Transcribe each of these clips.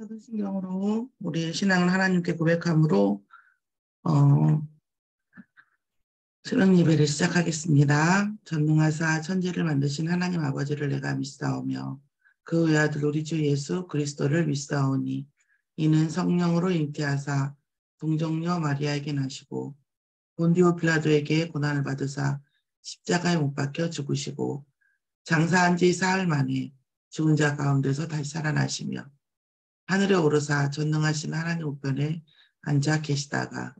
사도신경으로 우리의 신앙을 하나님께 고백함으로 수능 예배를 시작하겠습니다. 전능하사 천지를 만드신 하나님 아버지를 내가 믿사오며 그 외아들 우리 주 예수 그리스도를 믿사오니 이는 성령으로 잉태하사 동정녀 마리아에게 나시고 본디오 빌라도에게 고난을 받으사 십자가에 못 박혀 죽으시고 장사한 지 사흘 만에 죽은 자 가운데서 다시 살아나시며 하늘에 오르사 전능하신 하나님 우편에 앉아 계시다가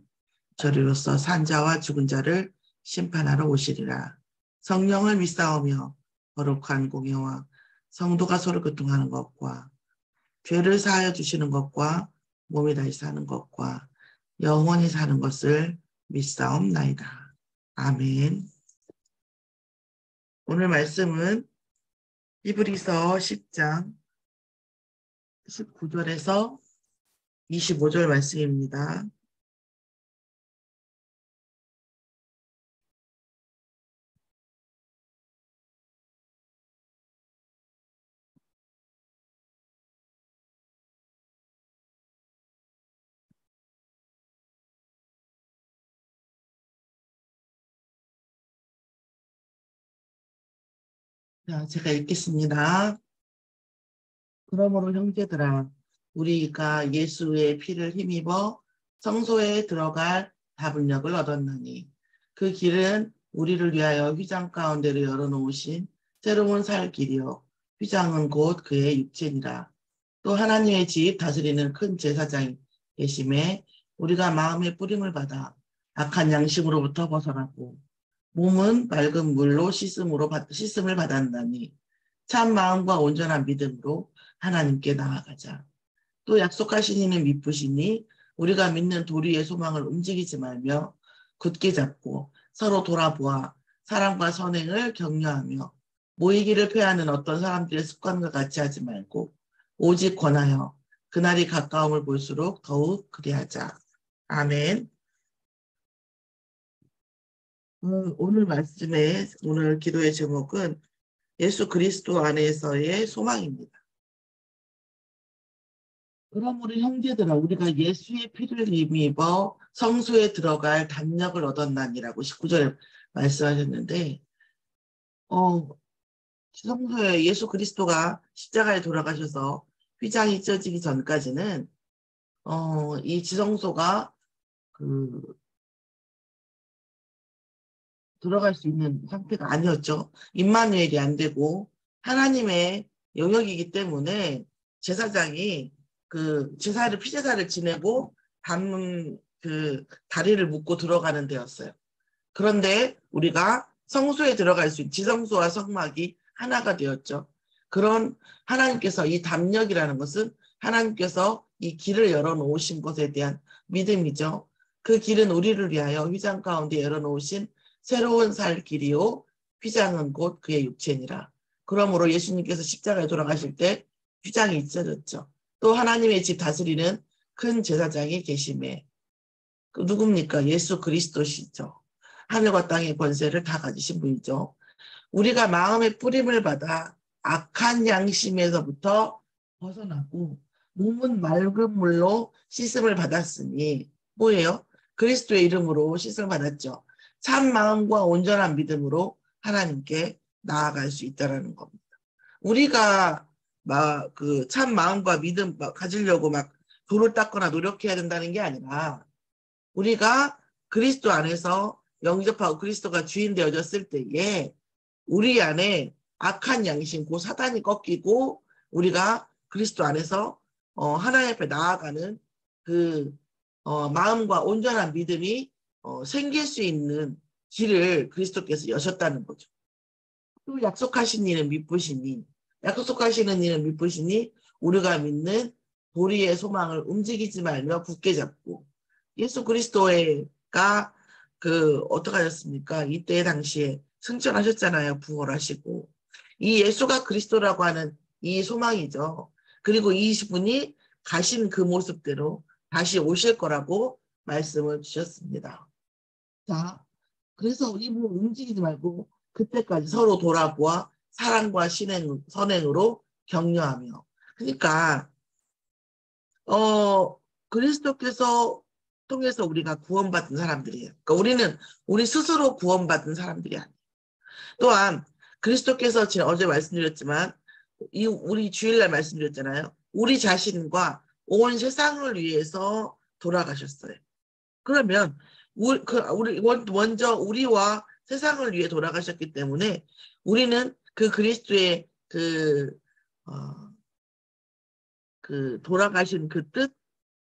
저리로서 산자와 죽은 자를 심판하러 오시리라. 성령을 믿사오며 거룩한 공예와 성도가 서로 교통하는 것과 죄를 사하여 주시는 것과 몸이 다시 사는 것과 영원히 사는 것을 믿사옵나이다. 아멘. 오늘 말씀은 히브리서 10장 19절에서 25절 말씀입니다. 자, 제가 읽겠습니다. 그러므로 형제들아, 우리가 예수의 피를 힘입어 성소에 들어갈 다분력을 얻었나니 그 길은 우리를 위하여 휘장 가운데로 열어놓으신 새로운 살 길이요 휘장은 곧 그의 육체니라. 또 하나님의 집 다스리는 큰 제사장이 계심에 우리가 마음의 뿌림을 받아 악한 양심으로부터 벗어나고 몸은 맑은 물로 씻음을 받았나니 참 마음과 온전한 믿음으로 하나님께 나아가자. 또 약속하신 이는 믿으시니 우리가 믿는 도리의 소망을 움직이지 말며 굳게 잡고 서로 돌아보아 사랑과 선행을 격려하며 모이기를 패하는 어떤 사람들의 습관과 같이 하지 말고 오직 권하여 그날이 가까움을 볼수록 더욱 그리하자. 아멘. 오늘 말씀의 오늘 기도의 제목은 예수 그리스도 안에서의 소망입니다. 그러므로 형제들아 우리가 예수의 피를 힘입어 성소에 들어갈 담력을 얻었나니라고 19절에 말씀하셨는데 성소에 예수 그리스도가 십자가에 돌아가셔서 휘장이 찢어지기 전까지는 이 지성소가 들어갈 수 있는 상태가 아니었죠. 임마누엘이 안 되고 하나님의 영역이기 때문에 제사장이 피제사를 지내고 다리를 묶고 들어가는 데였어요. 그런데 우리가 성소에 들어갈 수 있는 지성소와 성막이 하나가 되었죠. 그런 하나님께서 이 담력이라는 것은 하나님께서 이 길을 열어놓으신 것에 대한 믿음이죠. 그 길은 우리를 위하여 휘장 가운데 열어놓으신 새로운 살 길이요 휘장은 곧 그의 육체니라. 그러므로 예수님께서 십자가에 돌아가실 때 휘장이 잊혀졌죠. 또 하나님의 집 다스리는 큰 제사장이 계심에 누굽니까? 예수 그리스도시죠. 하늘과 땅의 권세를 다 가지신 분이죠. 우리가 마음의 뿌림을 받아 악한 양심에서부터 벗어나고 몸은 맑은 물로 씻음을 받았으니 뭐예요? 그리스도의 이름으로 씻음을 받았죠. 참 마음과 온전한 믿음으로 하나님께 나아갈 수 있다는 겁니다. 우리가 참 마음과 믿음 가지려고 돌을 닦거나 노력해야 된다는 게 아니라 우리가 그리스도 안에서 영접하고 그리스도가 주인 되어졌을 때에 우리 안에 악한 양심, 그 사단이 꺾이고 우리가 그리스도 안에서 하나님 앞에 나아가는 마음과 온전한 믿음이 생길 수 있는 길을 그리스도께서 여셨다는 거죠. 또 약속하신 이는 믿으시니 우리가 믿는 도리의 소망을 움직이지 말며 굳게 잡고 예수 그리스도가 어떻게 하셨습니까? 이때 당시에 승천하셨잖아요. 부활하시고. 이 예수가 그리스도라고 하는 이 소망이죠. 그리고 이 분이 가신 그 모습대로 다시 오실 거라고 말씀을 주셨습니다. 자, 그래서 이 부분 움직이지 말고 그때까지 서로 돌아보아 사랑과 선행으로 격려하며. 그러니까 그리스도께서 통해서 우리가 구원받은 사람들이에요. 그러니까 우리 스스로 구원받은 사람들이 아니에요. 또한 그리스도께서 제가 어제 말씀드렸지만 우리 주일날 말씀드렸잖아요. 우리 자신과 온 세상을 위해서 돌아가셨어요. 그러면 우리 먼저 우리와 세상을 위해 돌아가셨기 때문에 우리는 그 그리스도의 그 돌아가신 그 뜻,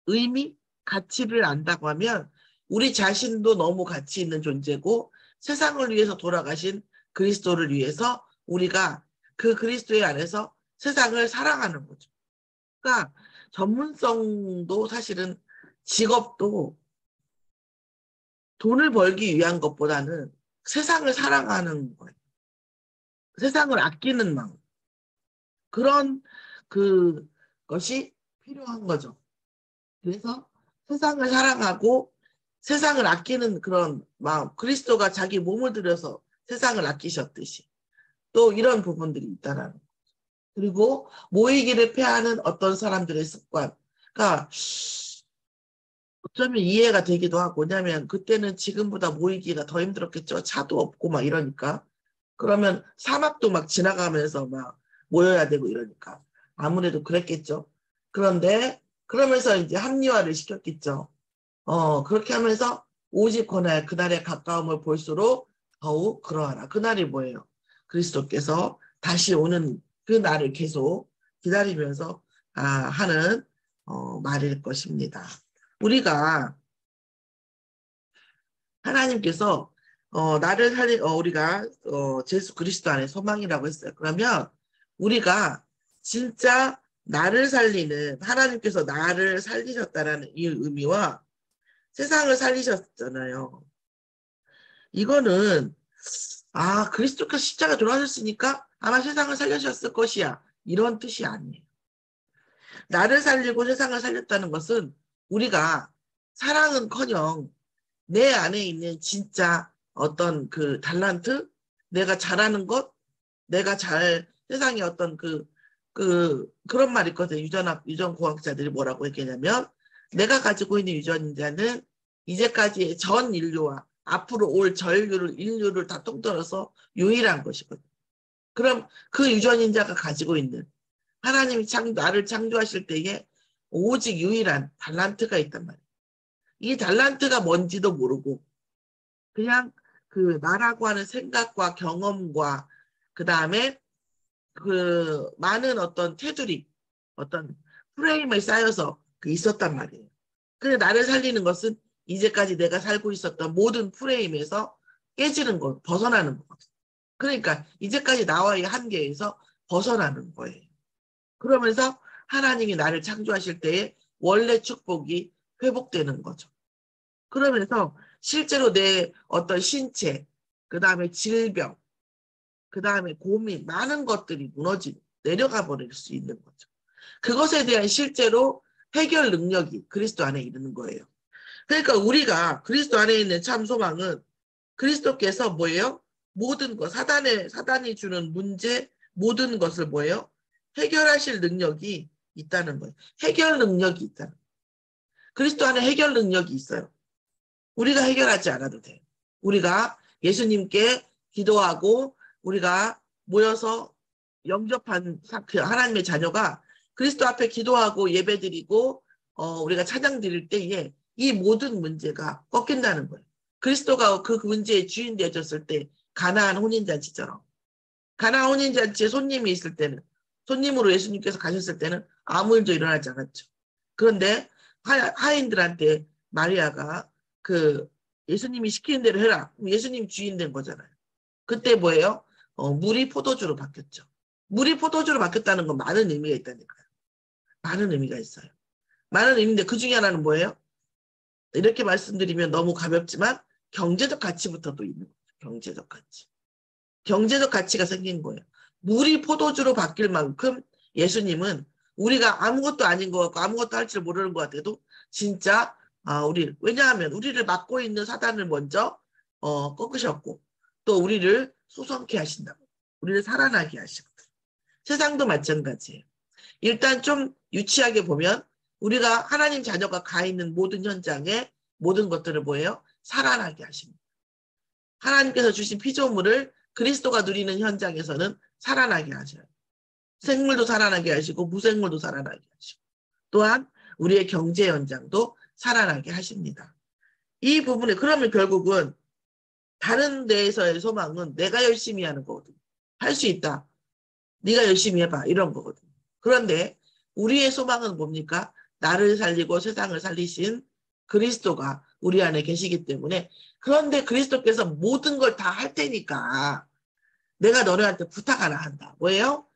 의미, 가치를 안다고 하면 우리 자신도 너무 가치 있는 존재고 세상을 위해서 돌아가신 그리스도를 위해서 우리가 그 그리스도의 안에서 세상을 사랑하는 거죠. 그러니까 전문성도 사실은 직업도 돈을 벌기 위한 것보다는 세상을 사랑하는 거예요. 세상을 아끼는 마음. 그런 그것이 필요한 거죠. 그래서 세상을 사랑하고 세상을 아끼는 그런 마음. 그리스도가 자기 몸을 들여서 세상을 아끼셨듯이 또 이런 부분들이 있다라는 거죠. 그리고 모이기를 패하는 어떤 사람들의 습관. 그러니까 어쩌면 이해가 되기도 하고, 왜냐하면 그때는 지금보다 모이기가 더 힘들었겠죠. 차도 없고 막 이러니까. 그러면 사막도 막 지나가면서 막 모여야 되고 이러니까. 아무래도 그랬겠죠. 그런데 그러면서 이제 합리화를 시켰겠죠. 그렇게 하면서 오직 권하여 그날의 가까움을 볼수록 더욱 그러하라. 그날이 뭐예요? 그리스도께서 다시 오는 그 날을 계속 기다리면서 하는 말일 것입니다. 우리가 하나님께서 나를 살리 우리가 예수 그리스도 안에 소망이라고 했어요. 그러면 우리가 진짜 나를 살리는 하나님께서 나를 살리셨다라는 이 의미와 세상을 살리셨잖아요. 이거는 그리스도께서 십자가 돌아가셨으니까 아마 세상을 살려주셨을 것이야. 이런 뜻이 아니에요. 나를 살리고 세상을 살렸다는 것은 우리가 사랑은커녕 내 안에 있는 진짜 어떤 그 달란트, 내가 잘하는 것, 내가 세상에 어떤 그런 말이 있거든요. 유전공학자들이 뭐라고 얘기하냐면, 내가 가지고 있는 유전자는 이제까지의 전 인류와 앞으로 올 인류를 다 통틀어서 유일한 것이거든요. 그럼 그 유전인자가 가지고 있는 하나님이 나를 창조하실 때에 오직 유일한 달란트가 있단 말이에요. 이 달란트가 뭔지도 모르고 그냥 그 나라고 하는 생각과 경험과 그 다음에 그 많은 어떤 테두리, 어떤 프레임에 쌓여서 있었단 말이에요. 근데 나를 살리는 것은 이제까지 내가 살고 있었던 모든 프레임에서 깨지는 것, 벗어나는 것. 그러니까 이제까지 나와의 한계에서 벗어나는 거예요. 그러면서 하나님이 나를 창조하실 때에 원래 축복이 회복되는 거죠. 그러면서 실제로 내 어떤 신체, 그 다음에 질병, 그 다음에 고민, 많은 것들이 내려가 버릴 수 있는 거죠. 그것에 대한 실제로 해결 능력이 그리스도 안에 있는 거예요. 그러니까 우리가 그리스도 안에 있는 참 소망은 그리스도께서 뭐예요? 모든 것, 사단이 주는 문제, 모든 것을 뭐예요? 해결하실 능력이 있다는 거예요. 해결 능력이 있다는 거예요. 그리스도 안에 해결 능력이 있어요. 우리가 해결하지 않아도 돼요. 우리가 예수님께 기도하고 우리가 모여서 영접한 하나님의 자녀가 그리스도 앞에 기도하고 예배드리고 우리가 찬양 드릴 때에 이 모든 문제가 꺾인다는 거예요. 그리스도가 그 문제의 주인 되어졌을 때 가나안 혼인잔치처럼 가나안 혼인잔치에 손님이 있을 때는 손님으로 예수님께서 가셨을 때는 아무 일도 일어나지 않았죠. 그런데 하인들한테 마리아가 예수님이 시키는 대로 해라. 예수님 주인 된 거잖아요. 그때 뭐예요? 물이 포도주로 바뀌었죠. 물이 포도주로 바뀌었다는 건 많은 의미가 있다니까요. 많은 의미가 있어요. 많은 의미인데 그 중에 하나는 뭐예요? 이렇게 말씀드리면 너무 가볍지만 경제적 가치부터도 있는 거죠. 경제적 가치. 경제적 가치가 생긴 거예요. 물이 포도주로 바뀔 만큼 예수님은 우리가 아무것도 아닌 것 같고 아무것도 할 줄 모르는 것 같아도 진짜 왜냐하면 우리를 막고 있는 사단을 먼저 꺾으셨고 또 우리를 소성케 하신다고. 우리를 살아나게 하시거든요. 세상도 마찬가지예요. 일단 좀 유치하게 보면 우리가 하나님 자녀가 가 있는 모든 현장에 모든 것들을 뭐예요? 살아나게 하십니다. 하나님께서 주신 피조물을 그리스도가 누리는 현장에서는 살아나게 하셔요. 생물도 살아나게 하시고 무생물도 살아나게 하시고 또한 우리의 경제 현장도 살아나게 하십니다. 이 부분에 그러면 결국은 다른 데에서의 소망은 내가 열심히 하는 거거든요. 할 수 있다. 네가 열심히 해봐. 이런 거거든요. 그런데 우리의 소망은 뭡니까? 나를 살리고 세상을 살리신 그리스도가 우리 안에 계시기 때문에 그런데 그리스도께서 모든 걸 다 할 테니까 내가 너네한테 부탁 하나 한다. 뭐예요?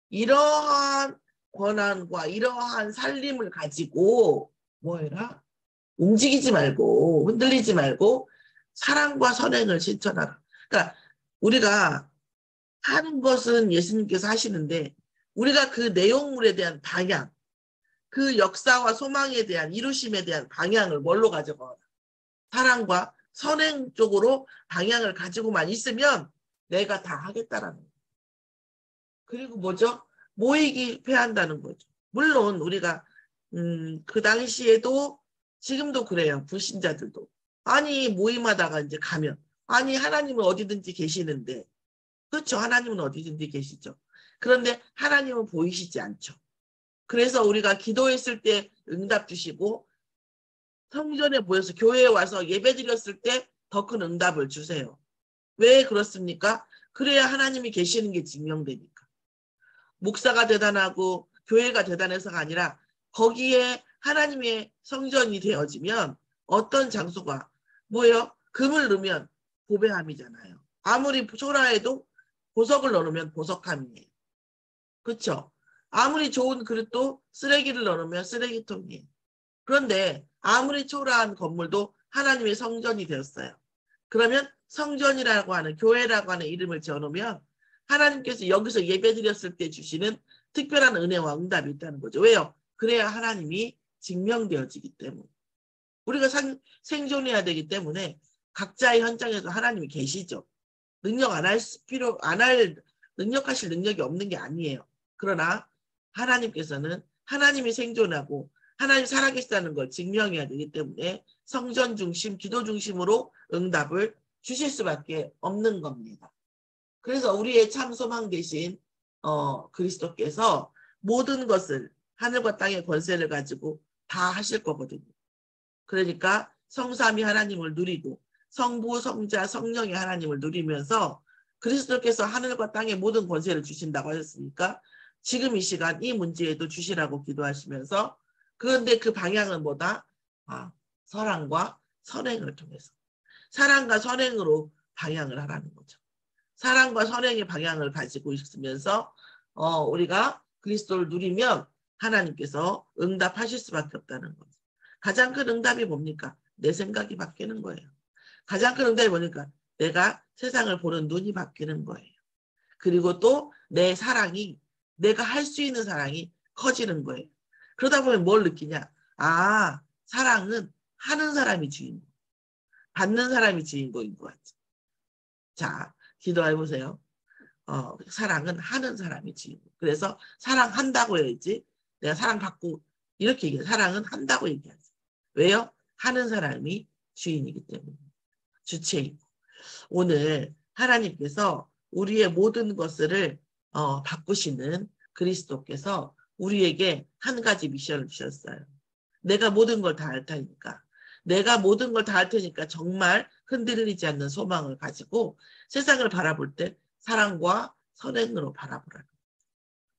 이러한 권한과 이러한 살림을 가지고 뭐해라? 움직이지 말고 흔들리지 말고 사랑과 선행을 실천하라. 그러니까 우리가 하는 것은 예수님께서 하시는데 우리가 그 내용물에 대한 방향, 그 역사와 소망에 대한 이루심에 대한 방향을 뭘로 가져가라? 사랑과 선행 쪽으로 방향을 가지고만 있으면 내가 다 하겠다라는 거예요. 그리고 뭐죠? 모이기 패한다는 거죠. 물론 우리가 그 당시에도 지금도 그래요. 불신자들도. 아니 모임하다가 이제 가면 아니 하나님은 어디든지 계시는데 그렇죠. 하나님은 어디든지 계시죠. 그런데 하나님은 보이시지 않죠. 그래서 우리가 기도했을 때 응답 주시고 성전에 모여서 교회에 와서 예배 드렸을 때 더 큰 응답을 주세요. 왜 그렇습니까? 그래야 하나님이 계시는 게 증명되니까. 목사가 대단하고 교회가 대단해서가 아니라 거기에 하나님의 성전이 되어지면 어떤 장소가 뭐예요? 금을 넣으면 보배함이잖아요. 아무리 초라해도 보석을 넣으면 보석함이에요. 그렇죠? 아무리 좋은 그릇도 쓰레기를 넣으면 쓰레기통이에요. 그런데 아무리 초라한 건물도 하나님의 성전이 되었어요. 그러면 성전이라고 하는 교회라고 하는 이름을 지어놓으면 하나님께서 여기서 예배드렸을 때 주시는 특별한 은혜와 응답이 있다는 거죠. 왜요? 그래야 하나님이 증명되어지기 때문에. 우리가 생존해야 되기 때문에 각자의 현장에서 하나님이 계시죠. 능력 안 할 능력하실 능력이 없는 게 아니에요. 그러나 하나님께서는 하나님이 생존하고 하나님 살아계시다는 걸 증명해야 되기 때문에 성전 중심, 기도 중심으로 응답을 주실 수밖에 없는 겁니다. 그래서 우리의 참 소망 되신 그리스도께서 모든 것을 하늘과 땅의 권세를 가지고 다 하실 거거든요. 그러니까 성삼위 하나님을 누리고 성부, 성자, 성령의 하나님을 누리면서 그리스도께서 하늘과 땅의 모든 권세를 주신다고 하셨으니까 지금 이 시간 이 문제에도 주시라고 기도하시면서 그런데 그 방향은 뭐다? 사랑과 선행을 통해서. 사랑과 선행으로 방향을 하라는 거죠. 사랑과 선행의 방향을 가지고 있으면서 우리가 그리스도를 누리면 하나님께서 응답하실 수밖에 없다는 거죠. 가장 큰 응답이 뭡니까? 내 생각이 바뀌는 거예요. 가장 큰 응답이 뭐니까? 내가 세상을 보는 눈이 바뀌는 거예요. 그리고 또 내 사랑이 내가 할 수 있는 사랑이 커지는 거예요. 그러다 보면 뭘 느끼냐? 사랑은 하는 사람이 주인공, 받는 사람이 주인공인 것 같죠. 자, 기도해 보세요. 사랑은 하는 사람이 주인공. 그래서 사랑한다고 해야지. 내가 사랑받고 이렇게 얘기해. 사랑은 한다고 얘기하지. 왜요? 하는 사람이 주인이기 때문에. 주체이고. 오늘 하나님께서 우리의 모든 것을 바꾸시는 그리스도께서 우리에게 한 가지 미션을 주셨어요. 내가 모든 걸 다 할 테니까. 내가 모든 걸 다 할 테니까 정말 흔들리지 않는 소망을 가지고 세상을 바라볼 때 사랑과 선행으로 바라보라는 거예요.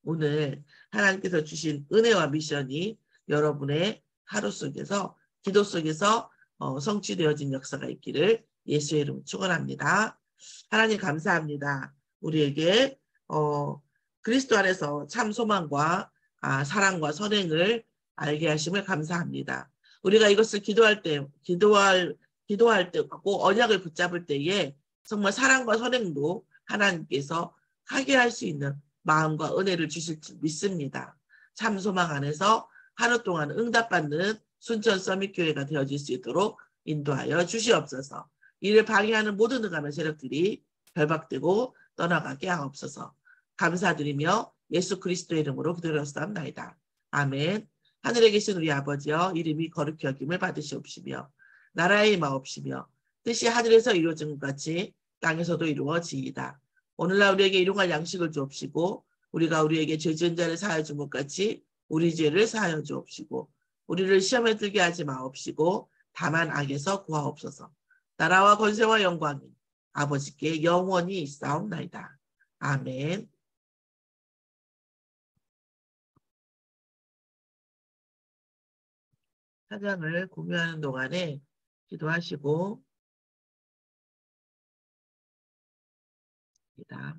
오늘 하나님께서 주신 은혜와 미션이 여러분의 하루 속에서 기도 속에서 성취되어진 역사가 있기를 예수의 이름으로 축원합니다. 하나님 감사합니다. 우리에게 그리스도 안에서 참 소망과 사랑과 선행을 알게 하심을 감사합니다. 우리가 이것을 기도할 때 하고 언약을 붙잡을 때에 정말 사랑과 선행도 하나님께서 하게 할 수 있는 마음과 은혜를 주실 줄 믿습니다. 참 소망 안에서 하루 동안 응답받는 순천 서밋교회가 되어질 수 있도록 인도하여 주시옵소서. 이를 방해하는 모든 응하는 세력들이 결박되고 떠나가게 하옵소서. 감사드리며 예수 그리스도의 이름으로 기도드렸사옵나이다. 아멘. 하늘에 계신 우리 아버지여 이름이 거룩히 여김을 받으시옵시며 나라의 임하옵시며 뜻이 하늘에서 이루어진 것 같이 땅에서도 이루어지이다. 오늘날 우리에게 일용할 양식을 주옵시고 우리가 우리에게 죄 지은 자를 사하여 준 것 같이 우리 죄를 사하여 주옵시고 우리를 시험에 들게 하지 마옵시고 다만 악에서 구하옵소서. 나라와 권세와 영광이 아버지께 영원히 있사옵나이다. 아멘. 찬양을 공유하는 동안에 기도하시고, 입니다.